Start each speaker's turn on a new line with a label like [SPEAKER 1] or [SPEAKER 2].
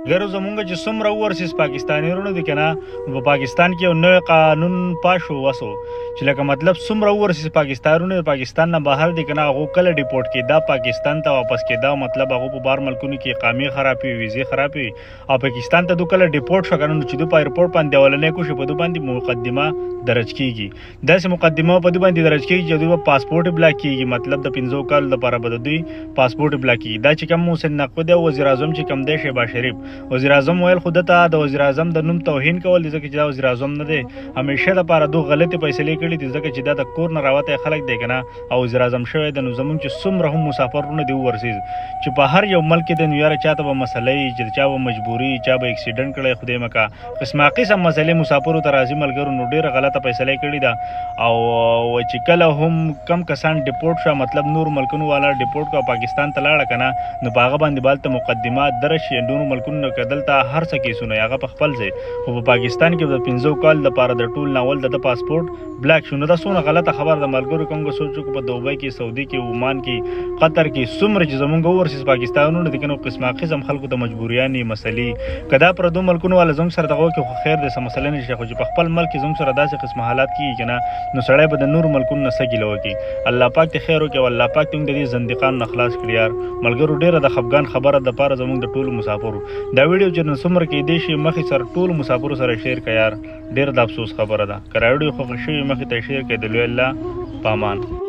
[SPEAKER 1] غیر زمونږ چې څومره اوورسیز پاکستانیانو دي که نه په پاکستان کې یو نوی قانون پاس شو وسو چې لکه مطلب څومره اوورسیز پاکستانیانو د پاکستان نه بهر دي که نه هغو کله ډیپورټ کېدا پاکستان ته واپس کېدا مطلب هغو په بهر ملکونو کې اقامې خرابې وي ویزې خرابې وي او پاکستان ته دو کله ډیپورټ شو که نه نو چې دو په ایرپورټ باندې اولنی کوشي په دو باندې مقدمه درج کېږي داسې مقدمه په دو باندې درج کېږي چې دوی به پاسپورټ یې بلاک کېږي مطلب د 15 کالو دپاره به د دوی پاسپورټ یې بلاک کېږي دا چې کوم محسن نقوي دی وزیر اعظم چې کوم دی شهباز شریف وزیر اعظم ویل خو دته د وزیر اعظم د نوم توهین کول دي ځکه چې دا وزیر اعظم نه دی همیشه دپاره دو غلطې فیصلې کړي دي ځکه چې دا د کور نه راوتی خلک دی که نه او وزیر اعظم شوی دی نو زموږ چې څومره هم مسافرونه دي اوورسیز چې په هر یو ملک کې د نو یاره چاته به مسله وي چې چا به مجبوري چا به اکسیډنټ کړی خدای مکه قسمه قسم مسلې مسافرو ته راځي ملګرو نو ډېره غلطه فیصله کړې ده او چې کله هم کم کسان ډیپورټ شو مطلب نور ملکونو والا ډیپورټ کو پاکستان ته لاړه که نه نو په هغه باندې بالته مقدمات درج شي نورو ملکونو نه که دلته هر څه کیسونه هغه په خپل ځای خو په پاکستان کې د 15 کال دپاره د ټول ناول د پاسپورټ بلاک شو نو دا څونه غلطه خبر د ملګرو کوم سوچو په دوبۍ کې سعودي کې عمان کې قطر کې څومره چې زمونږ اوورسیز پاکستانونو دي که نو قسمه قسم خلکو ته مجبوریانې مسلې که دا پردو ملکونو والا زموږ سره دغه وکړي خو خیر دی څه مسله نشته خو چې په خپل ملک کې زموږ سره داسې قسمه حالات کېږي که نه نو سړی به د نورو ملکونو نه څه ګیله وکړي الله پاک دې خیر وکړي او الله پاک دې موږ د دې زندقانو نه خلاص کړي یار ملګرو ډېره د خفګان خبره دپاره زموږ د ټولو مسافرو دا ویډیو چې نن څومره کېدی شي مخې سره ټولو مسافرو سره شیر کړه یار ډېره د افسوس خبره ده که راویډیو خوښه شوي مخې ته یې شیر کړئ د لوی الله په امان